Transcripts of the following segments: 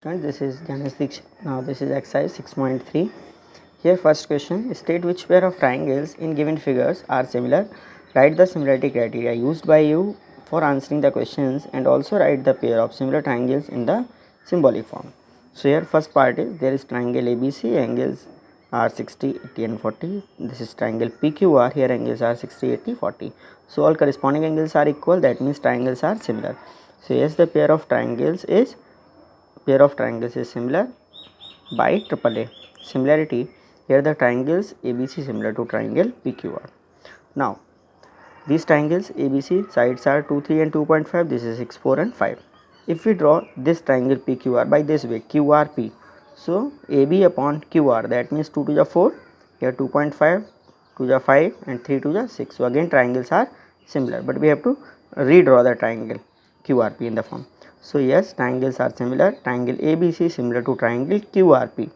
And this is Ganesh Dikshit. Now this is exercise 6.3. Here first question, state which pair of triangles in given figures are similar. Write the similarity criteria used by you for answering the questions and also write the pair of similar triangles in the symbolic form. So here first part is there is triangle ABC, angles are 60, 80 and 40. This is triangle PQR, here angles are 60, 80, 40. So all corresponding angles are equal, that means triangles are similar. So yes, the pair of triangles is similar by triple A. Similarity, here the triangles ABC similar to triangle PQR. Now these triangles ABC sides are 2, 3 and 2.5. This is 6, 4 and 5. If we draw this triangle PQR by this way, QRP, so AB upon QR, that means 2 to the 4, here 2.5, 2 to the 5 and 3 to the 6. So again triangles are similar, but we have to redraw the triangle QRP in the form. So yes, triangles are similar. Triangle ABC similar to triangle QRP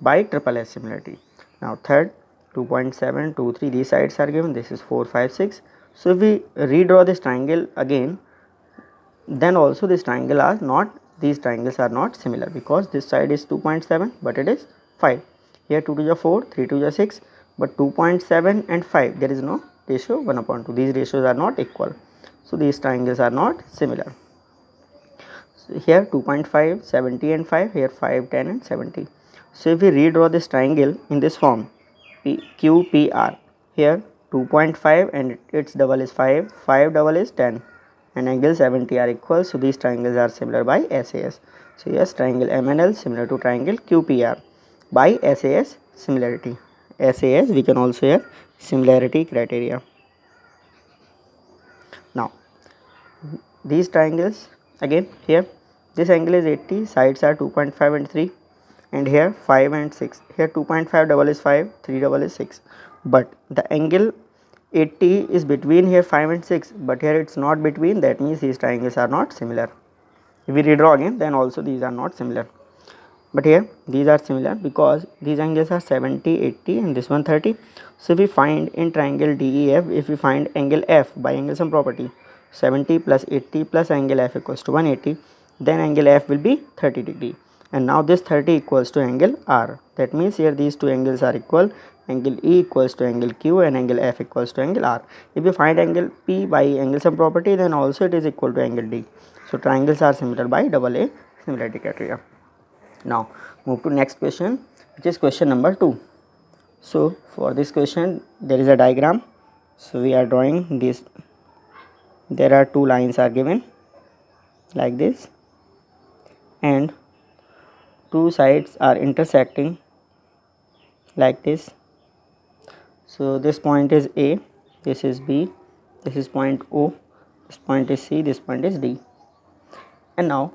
by triple S similarity. Now third, 2.7, 2, 3, these sides are given. This is 4, 5, 6. So if we redraw this triangle again, then also this triangle are not, these triangles are not similar, because this side is 2.7 but it is 5. Here 2 to the 4, 3 to the 6, but 2.7 and 5 there is no ratio 1 upon 2. These ratios are not equal. So these triangles are not similar. So here 2.5, 70 and 5, here 5, 10 and 70. So if we redraw this triangle in this form, QPR, here 2.5 and its double is 5, 5 double is 10 and angle 70 are equal. So these triangles are similar by SAS. So yes, triangle MNL similar to triangle QPR by SAS similarity. SAS we can also hear similarity criteria. Now these triangles again, here this angle is 80, sides are 2.5 and 3, and here 5 and 6. Here 2.5 double is 5, 3 double is 6, but the angle 80 is between here 5 and 6, but here it's not between, that means these triangles are not similar. If we redraw again, then also these are not similar, but here these are similar because these angles are 70, 80 and this one 30. So if we find in triangle DEF, if we find angle F by angle sum property, 70 plus 80 plus angle F equals to 180, then angle F will be 30 degree, and now this 30 equals to angle R. That means here these two angles are equal, angle E equals to angle Q and angle F equals to angle R. If we find angle P by angle sum property, then also it is equal to angle D. So triangles are similar by AA similarity criteria. Now move to next question, which is question number 2. So for this question there is a diagram. So we are drawing this. There are two lines are given like this, and two sides are intersecting like this. So this point is A, this is B, this is point O, this point is C, this point is D. And now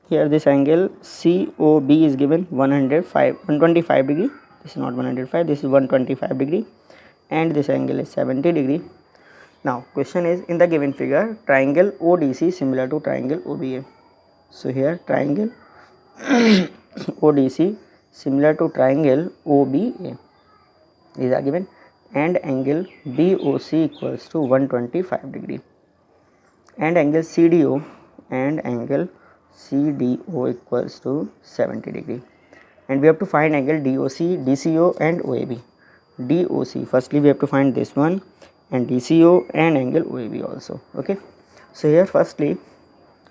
here this angle COB is given 125 degree. This is not 105, this is 125 degree, and this angle is 70 degree. Now question is, in the given figure, triangle ODC similar to triangle OBA. So here triangle ODC similar to triangle OBA, these are given, and angle BOC equals to 125 degree, and angle CDO and angle CDO equals to 70 degree, and we have to find angle DOC, DCO and OAB. DOC, firstly we have to find this one, and DCO and angle OAB also. Okay, so here firstly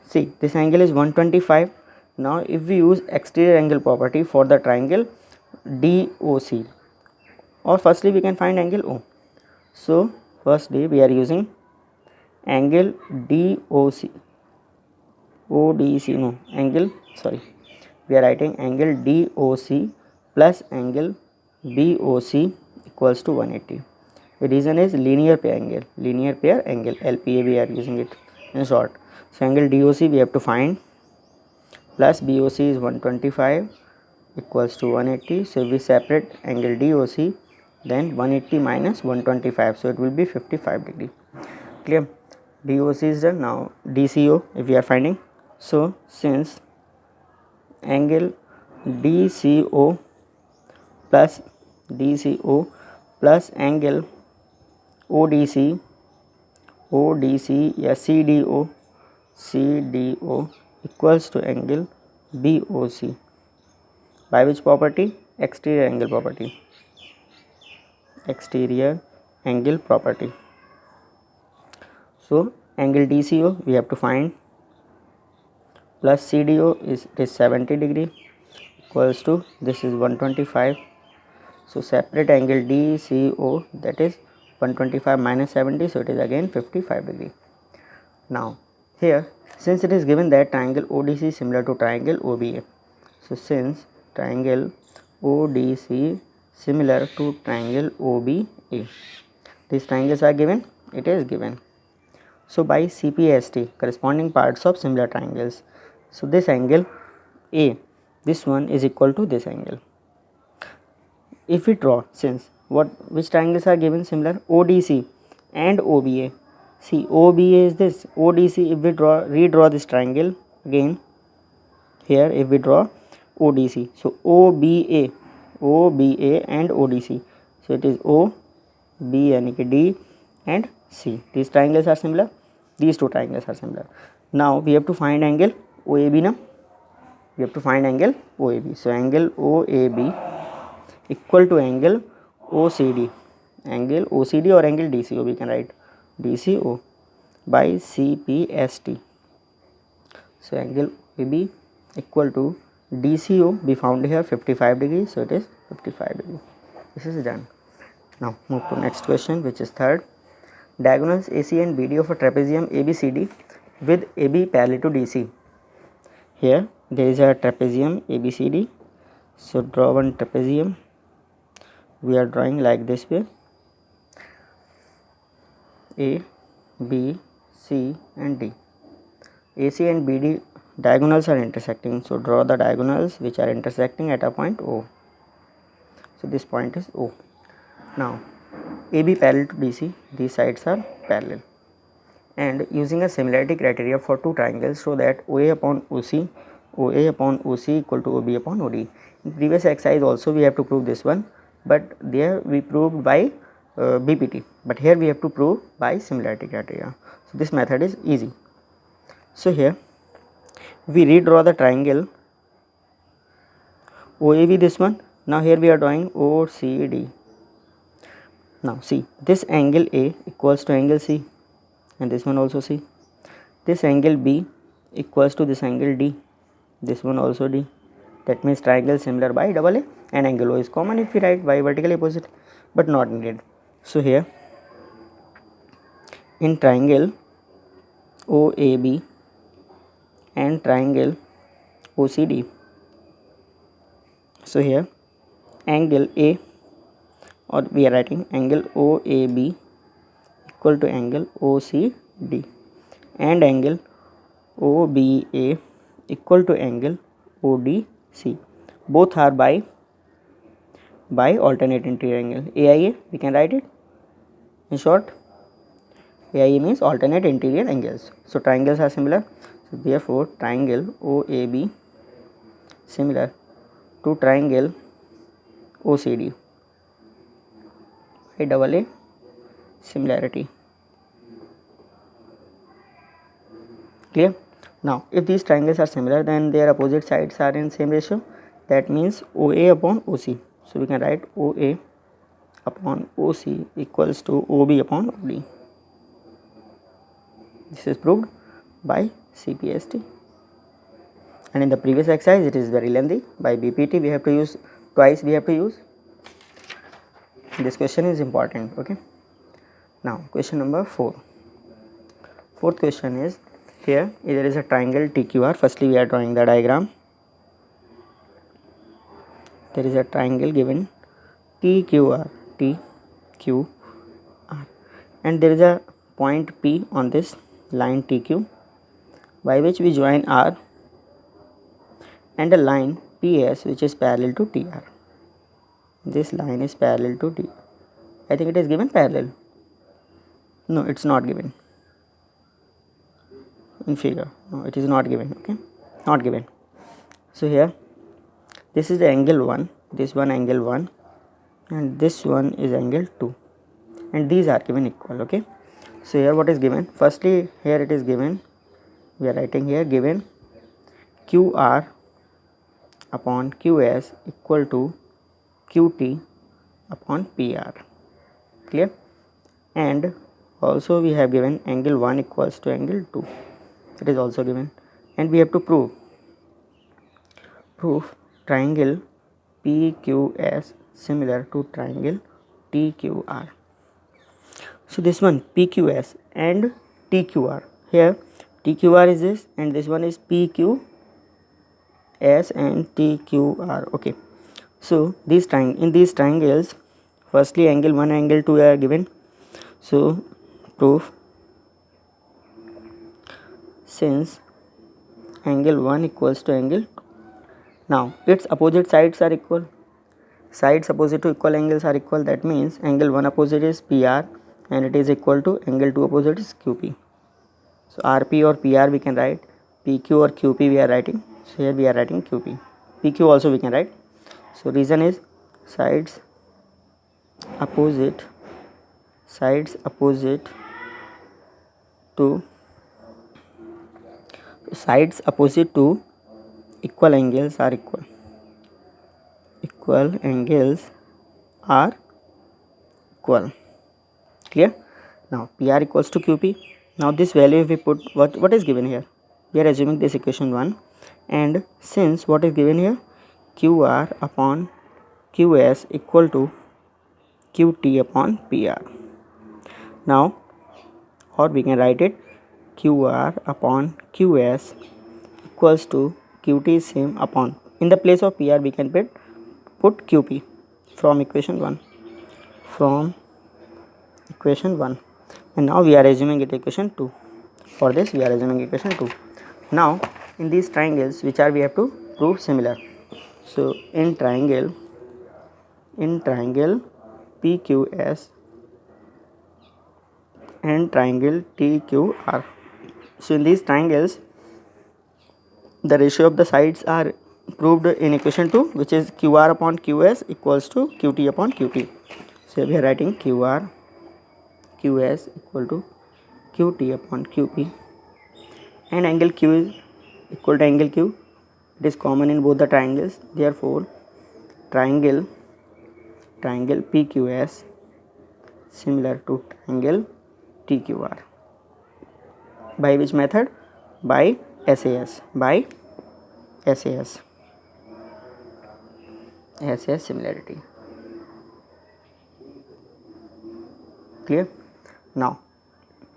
see this angle is 125. Now if we use exterior angle property for the triangle DOC, or firstly we can find angle O. So firstly we are using angle DOC, ODC, no, angle, sorry, we are writing angle DOC plus angle BOC equals to 180. The reason is linear pair angle, LPA we are using it in short. So angle DOC we have to find, plus BOC is 125 equals to 180. So if we separate angle DOC, then 180 minus 125, so it will be 55 degree. Clear? DOC is done. Now DCO if we are finding, so since angle DCO plus angle ODC, yes, CDO equals to angle BOC. By which property? Exterior angle property. Exterior angle property. So angle DCO we have to find, plus CDO is 70 degree, equals to this is 125. So separate angle DCO, that is 125 minus 70, so it is again 55 degree. Now here, since it is given that triangle ODC is similar to triangle OBA, so since triangle ODC similar to triangle OBA, these triangles are given, it is given. So by CPST, corresponding parts of similar triangles, so this angle A, this one is equal to this angle. If we draw, since which triangles are given similar? ODC and OBA. See, OBA is this, ODC, if we redraw this triangle again, here if we draw ODC, so OBA and ODC, so it is O, B yani ki D and C. These triangles are similar, these two triangles are similar. Now we have to find angle OAB now. We have to find angle OAB. So angle OAB equal to angle OCD. Angle OCD or angle DCO, we can write DCO by CPST. So angle OAB equal to DCO, we found here 55 degrees, so it is 55 degrees. This is done. Now move to next question, which is third. Diagonals AC and BD of a trapezium ABCD with AB parallel to DC. Here there is a trapezium ABCD, so draw one trapezium. We are drawing like this way, A, B, C and D. AC and BD diagonals are intersecting, so draw the diagonals which are intersecting at a point O. So this point is O. Now AB parallel to DC, these sides are parallel, and using a similarity criteria for two triangles, so that OA upon OC equal to OB upon OD. In previous exercise also we have to prove this one, but there we proved by BPT, but here we have to prove by similarity criteria. So this method is easy. So here we redraw the triangle OAB, this one. Now here we are drawing OCD. Now see, this angle A equals to angle C, and this one also C. This angle B equals to this angle D, this one also D. That means triangle similar by double A, and angle O is common if we write by vertically opposite, but not needed. So here in triangle OAB and triangle OCD, so here angle A, or we are writing angle OAB equal to angle OCD, and angle OBA equal to angle ODC. Both are by alternate interior angle. AIA, we can write it in short. AIA means alternate interior angles. So triangles are similar. So therefore triangle OAB similar to triangle OCD by double A similarity. Clear? Now if these triangles are similar, then their opposite sides are in same ratio. That means OA upon OC. So we can write OA upon OC equals to OB upon OD. This is proved by CPST. And in the previous exercise it is very lengthy. By BPT we have to use twice. We have to use. This question is important. Okay. Now question number 4. Fourth question is, here there is a triangle TQR. Firstly we are drawing the diagram. There is a triangle given TQR, and there is a point P on this line TQ, by which we join R, and a line PS which is parallel to TR. This line is parallel to T. I think it is given parallel. No, it's not given in figure. No, it is not given. Okay, not given. So here this is the angle 1, this one angle 1, and this one is angle 2, and these are given equal. Okay, so here what is given? Firstly here it is given, we are writing here given QR upon QS equal to QT upon PR. Clear? And also we have given angle 1 equals to angle 2. It is also given, and we have to prove triangle PQS similar to triangle TQR. So this one PQS and TQR. Here TQR is this, and this one is PQS and TQR. Okay. So in these triangles, firstly angle 1 angle 2 are given. So proof, since angle 1 equals to angle 2, now its opposite sides are equal. Sides opposite to equal angles are equal. That means angle 1 opposite is PR and it is equal to angle 2 opposite is QP. So RP or PR we can write, PQ or QP we are writing. So here we are writing QP. PQ also we can write. So reason is sides opposite to equal angles are equal. Equal angles are equal. Clear? Now PR equals to QP. Now this value if we put, what is given here, we are assuming this equation 1, and since what is given here, QR upon QS equal to QT upon PR. Now, or we can write it QR upon QS equals to QT same upon, in the place of PR we can put QP from equation 1, and now we are assuming it equation 2. For this we are assuming equation 2. Now in these triangles, which are we have to prove similar. So in triangle PQS and triangle TQR. So in these triangles, the ratio of the sides are proved in equation 2, which is QR upon QS equals to QT upon QT. So we are writing QS equal to QT upon QP, and angle Q is equal to angle Q. It is common in both the triangles. Therefore triangle PQS similar to triangle TQR. By which method? By SAS. SAS similarity. Clear? Now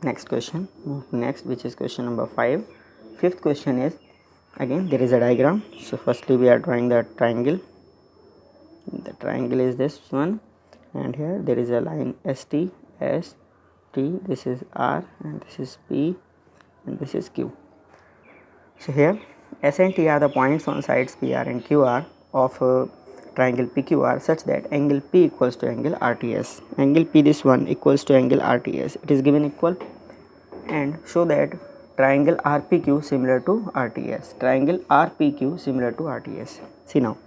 next question, which is question number 5. Fifth question is, again there is a diagram. So firstly we are drawing the triangle. The triangle is this one, and here there is a line ST, this is R, and this is P, and this is Q. So here S and T are the points on sides PR and QR of triangle PQR, such that angle P equals to angle RTS. Angle P, this one, equals to angle RTS. It is given equal, and show that triangle RPQ similar to RTS. Triangle RPQ similar to RTS. See now,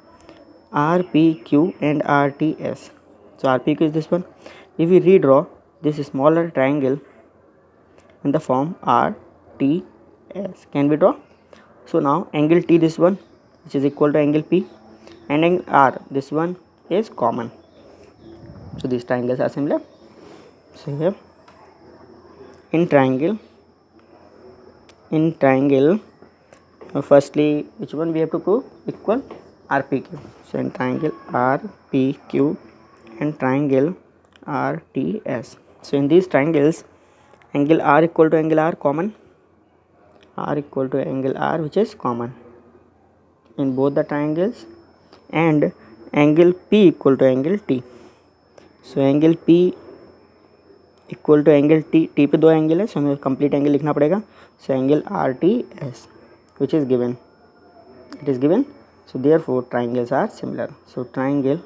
RPQ and RTS. So RPQ is this one. If we redraw this smaller triangle in the form RTS, can we draw? So now angle T, this one, which is equal to angle P, and angle R, this one, is common. So these triangles are similar. So here in triangle firstly which one we have to prove? Equal RPQ. So in triangle RPQ and triangle RTS. So in these triangles, angle R equal to angle R common. R equal to angle R, which is common in both the triangles, and angle P equal to angle T. So angle P equal to angle T पे दो angle है, सो हमें complete angle लिखना पड़ेगा. So angle RTS which is given, it is given. So therefore triangles are similar. So triangle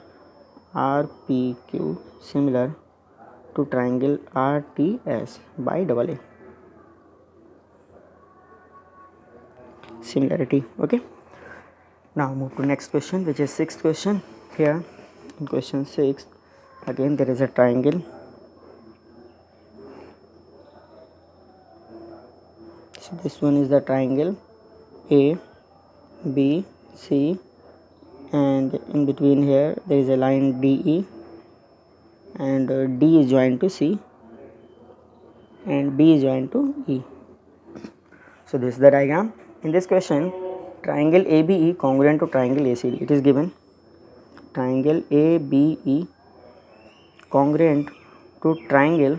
RPQ similar to triangle RTS by AA. Similarity. Okay, now move to next question, which is sixth question. Here in question 6, again there is a triangle. So this one is the triangle ABC and in between here there is a line DE, and D is joined to C, and B is joined to E. So this is the diagram. In this question, triangle ABE congruent to triangle ACD. It is given triangle ABE congruent to triangle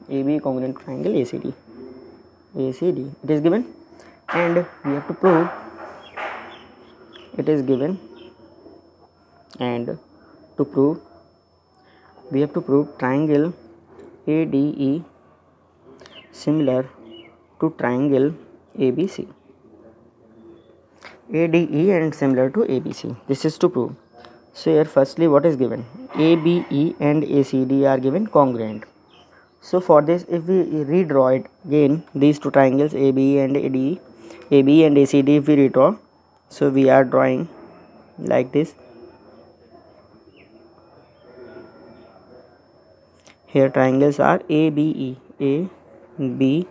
ABE congruent to triangle ACD. ACD. It is given, and we have to prove. It is given, and to prove, we have to prove triangle ADE similar to triangle ABC. ADE and similar to ABC. This is to prove. So here firstly what is given? ABE and ACD are given congruent. So for this, if we redraw it again, these two triangles ABE and ADE, ABE and ACD, if we redraw, so we are drawing like this. Here triangles are ABE, ABE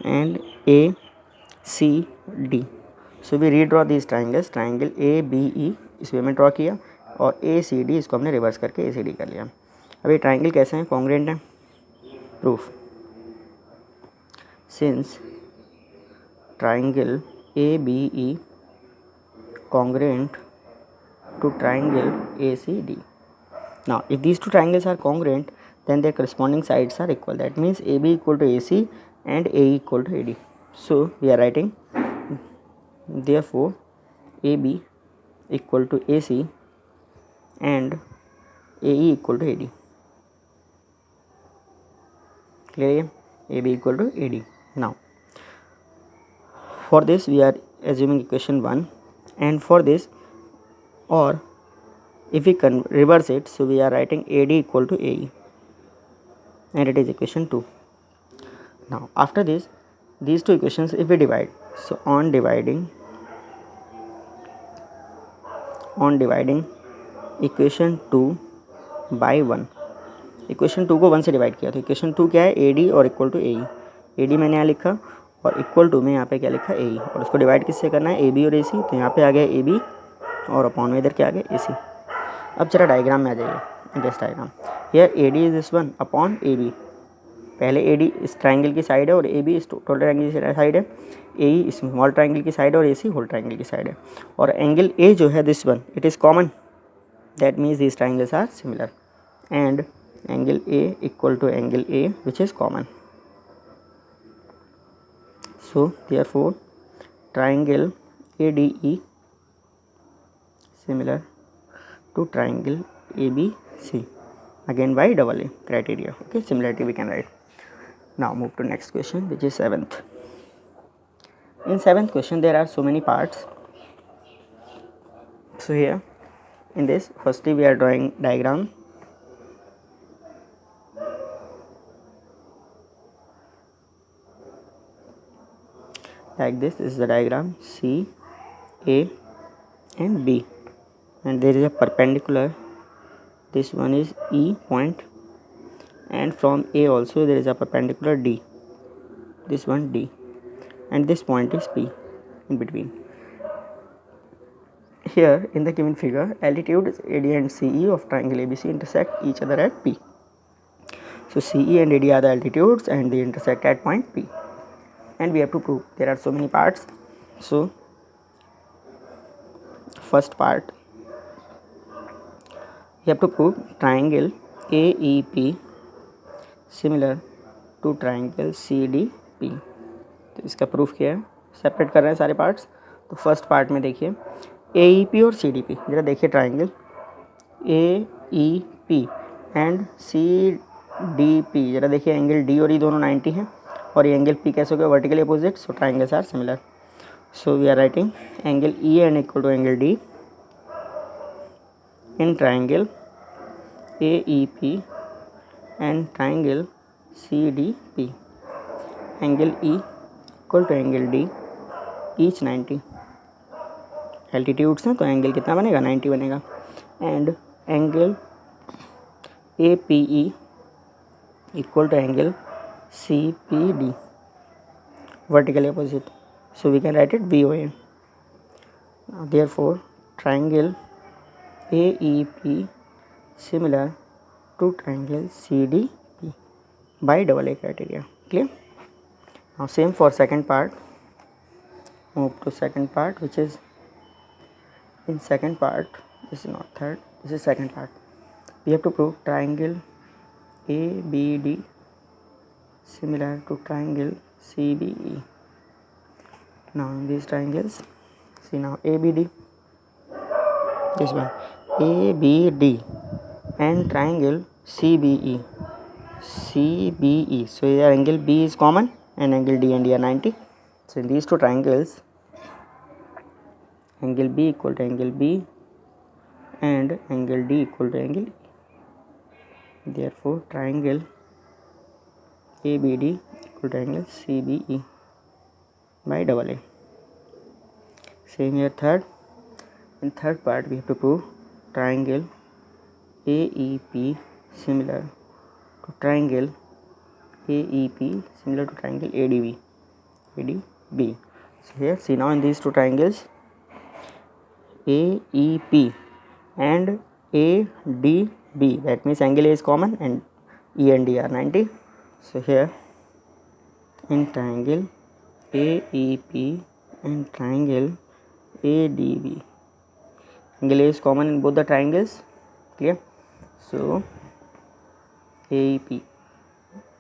and ACD. So we redraw these triangles. Triangle ABE इस वे में draw किया, और ACD इसको हमने reverse करके ACD कर लिया. अब ये ट्राइंगल कैसे हैं? कॉन्ग्रुएंट हैं. Proof. Since triangle ABE congruent to triangle ACD. Now if these two triangles are congruent, then their corresponding sides are equal. That means AB equal to AC and AE equal to AD. So we are writing, therefore AB equal to AC and AE equal to AD. Clear? AB equal to AD. Now for this we are assuming equation 1, and for this, or if we can reverse it, so we are writing AD equal to AE, and it is equation 2. Now after this, these two equations if we divide, so on dividing equation 2 by 1, equation 2 को 1 से divide किया, तो equation 2 क्या है? AD और equal to AE. AD मैंने यहाँ लिखा, और इक्वल टू में यहाँ पे क्या लिखा? AE, और उसको डिवाइड किससे करना है? AB और AC. तो यहाँ पे आ गया AB, और अपॉन में इधर क्या आ गया? AC. अब जरा डायग्राम में आ जाइए. This diagram here AD is this one upon AB. पहले AD इस ट्राइंगल की साइड है, और AB इस टोटल ट्राइंगल की साइड है. AE स्मॉल ट्राइंगल की साइड है, और AC होल ट्राइंगल की साइड है. और एंगल A जो है this one, it is common. That means these triangles are similar, and angle A equal to angle A which is common. So therefore triangle ADE similar to triangle ABC, again by double A criteria. Okay, similarity we can write. Now move to next question, which is 7th. In 7th question there are so many parts. So here in this, firstly we are drawing diagram. Like this is the diagram C, A and B, and there is a perpendicular. This one is E point, and from A also there is a perpendicular D. This one D, and this point is P in between. Here in the given figure, altitudes AD and CE of triangle ABC intersect each other at P. So CE and AD are the altitudes, and they intersect at point P. And we have to prove. There are so many parts. So first part, we have to prove triangle AEP similar to triangle CDP. तो इसका proof क्या है? Separate कर रहे हैं सारे parts. तो first part में देखिए AEP और CDP. जरा देखिए ट्राइंगल AEP एंड CDP. जरा देखिए एंगल D और E दोनों 90 हैं, और ये एंगल P कैसे हो गया? Vertically opposite. So triangles are similar. So we are writing angle E and equal to angle D in triangle AEP and triangle CDP. Angle E equal to angle D, each 90. Altitudes हैं तो angle कितना बनेगा? 90 बनेगा. And angle APE equal to angle CPD, vertically opposite. So we can write it VOA. Therefore triangle AEP similar to triangle CDP by double A criteria. Clear? Now same for second part. Move to second part, which is in second part. This is not third. This is second part. We have to prove triangle ABD similar to triangle CBE. Now in these triangles, see now ABD, this one ABD and triangle CBE. So here angle B is common and angle D and D are 90. So in these two triangles, angle B equal to angle B and angle D equal to angle E. Therefore triangle ABD equal to angle CBE by double A. Same here third. In third part we have to prove triangle AEP similar to triangle AEP similar to triangle ADB. So here see now in these two triangles AEP and ADB, that means angle A is common and E and D are 90. So here in triangle AEP and triangle ADB, angle A is common in both the triangles. Clear? So AEP,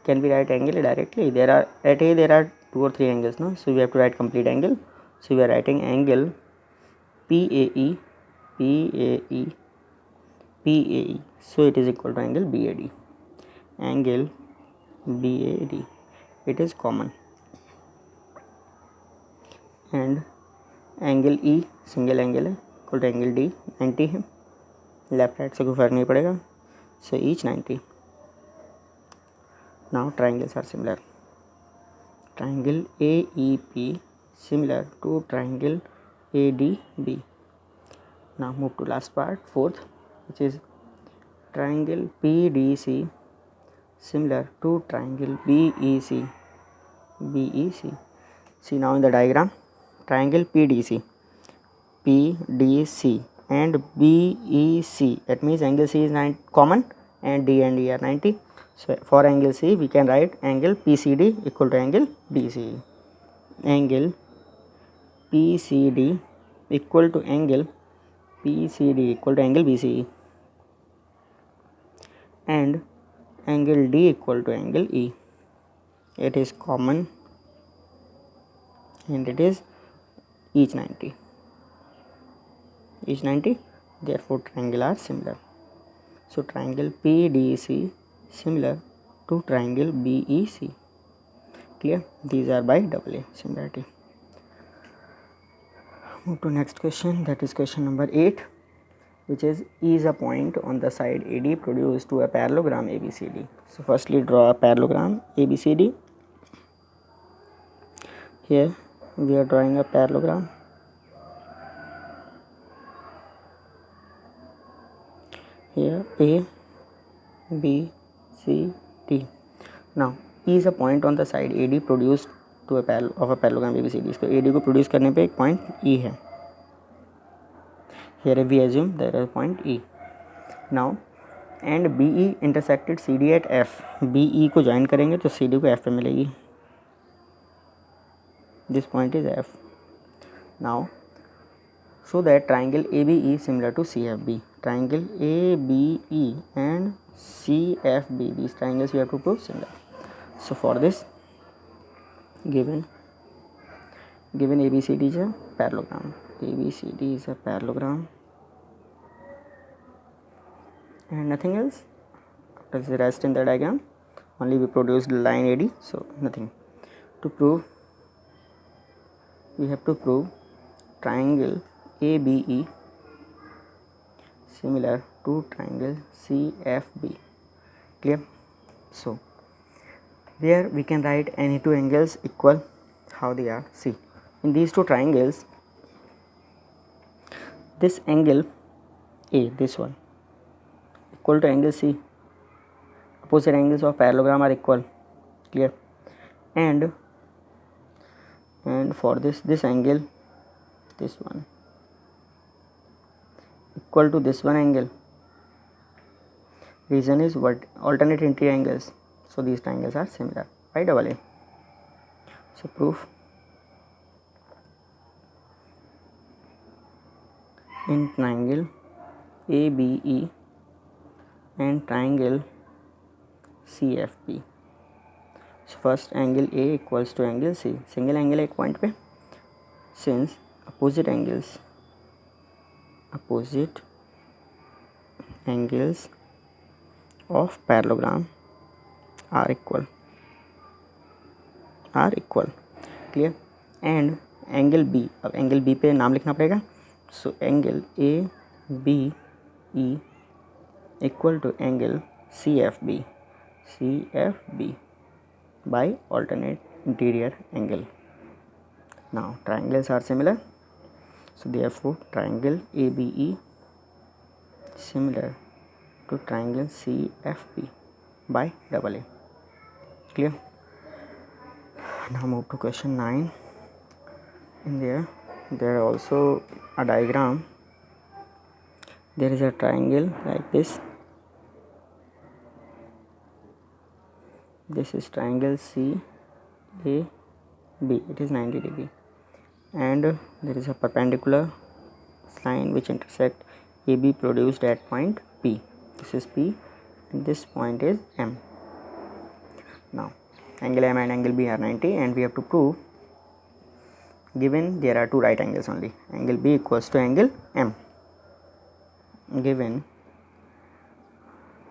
can we write angle directly? There are at A there are 2 or 3 angles, no? So we have to write complete angle. So we are writing angle PAE. So it is equal to angle BAD. Angle BAD, it is common, and angle E single angle है, equal to angle D 90 है, left right से कोई फर्क नहीं पड़ेगा. So each 90. Now triangles are similar. Triangle AEP similar to triangle ADB. Now move to last part, fourth, which is triangle PDC similar to triangle BEC. See now in the diagram, triangle PDC and BEC, that means angle C is common and D and E are 90. So for angle C we can write angle PCD equal to angle BCE. Angle PCD equal to angle BCE, and angle D equal to angle E. It is common and it is each 90. Therefore triangle are similar. So triangle PDC similar to triangle BEC. Clear? These are by double A similarity. Move to next question, that is question number 8, which is a point on the side AD produced to a parallelogram ABCD. So firstly draw a parallelogram ABCD. Here we are drawing a parallelogram. Here A, B, C, D. Now E is a point on the side AD produced to a parallelogram ABCD. इसको AD को produce करने पे एक point E है. Here we assume there is a point E. Now and BE intersected CD at F. BE को join करेंगे तो CD को F पे मिलेगी. This point is F. Now show that triangle ABE similar to CFB. Triangle ABE and CFB, these triangles we have to prove similar. So for this, given ABCD is a parallelogram. ABCD is a parallelogram and nothing else. After the rest in the diagram, only we produced line AD, so nothing. To prove, we have to prove triangle ABE similar to triangle CFB. Clear? So there we can write any two angles equal. How they are? See, in these two triangles, this angle A, this one, equal to angle C. Opposite angles of parallelogram are equal. Clear? And for this angle, this one, equal to this one angle. Reason is what alternate interior angles, so these triangles are similar by double A. So proof, in triangle ABE and triangle CFP, so first angle A equals to angle C, single angle एक point पे, since opposite angles of parallelogram are equal, clear. and angle B, अब angle B पे नाम लिखना पड़ेगा, so angle ABE equal to angle CFB by alternate interior angle. Now triangles are similar, so therefore triangle ABE similar to triangle CFB by double A. Clear? Now move to question 9. In there also a diagram. There is a triangle like this. This is triangle CAB. It is 90 degree, and there is a perpendicular line which intersect AB produced at point P. This is P and this point is M. Now angle M and angle B are 90, and we have to prove, given there are two right angles only, angle B equals to angle M, given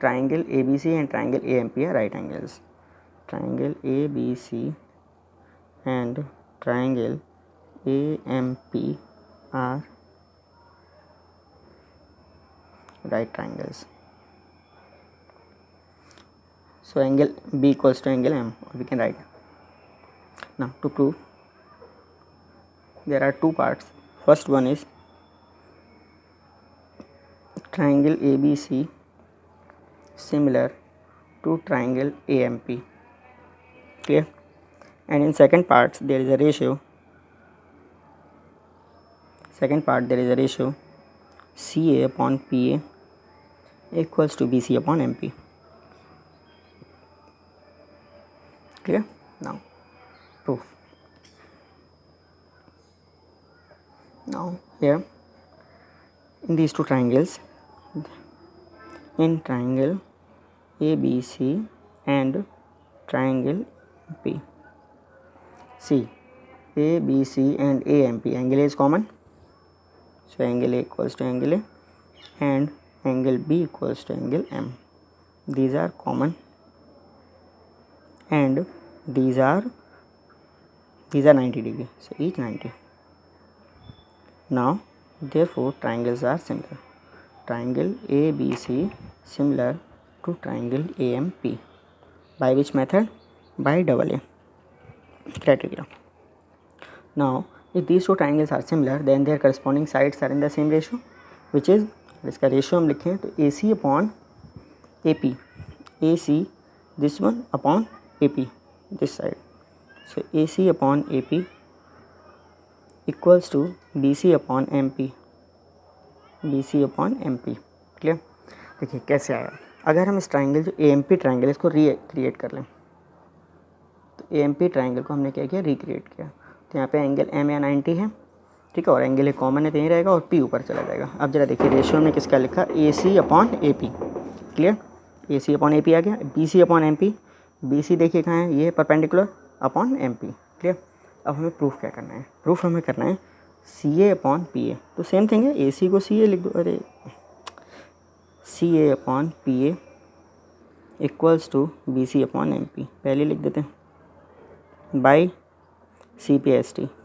triangle ABC and triangle AMP are right angles, triangle ABC and triangle AMP are right triangles, so angle B equals to angle M, we can write. Now to prove, there are two parts. First one is triangle ABC similar to triangle AMP, clear. And in second part there is a ratio, CA upon PA equals to BC upon MP, clear. Now proof. Now here in these two triangles, in triangle ABC and triangle P, see ABC and AMP, angle A is common, so angle A equals to angle A and angle B equals to angle M. These are common, and these are 90 degree, so each 90. Now therefore triangles are similar, triangle ABC similar to triangle AMP, by which method? By double A criteria. Now if these two triangles are similar, then their corresponding sides are in the same ratio, which is, इसका ratio हम लिखें तो AC upon AP, AC this one upon AP this side, so AC upon AP equals to BC upon MP, clear. देखिए कैसे आया, अगर हम इस ट्राइंगल जो AMP ट्राइंगल इसको रिक्रिएट कर लें, तो AMP ट्राइंगल को हमने क्या किया, रिक्रिएट किया, तो यहाँ पे एंगल M या 90 है, ठीक है, और एंगल ए कॉमन है तो यहीं रहेगा और P ऊपर चला जाएगा. अब जरा देखिए रेशियो में किसका लिखा, AC upon AP, clear. AC upon AP आ गया, BC अपॉन MP, BC देखिए कहाँ है, ये है परपेंडिकुलर अपॉन MP, क्लियर. अब हमें प्रूफ क्या करना है, प्रूफ हमें करना है CA अपॉन PA, तो सेम थिंग है, AC को CA लिख दो, अरे CA upon PA equals to BC upon MP, पहले लिख देते हैं, बाई CPST,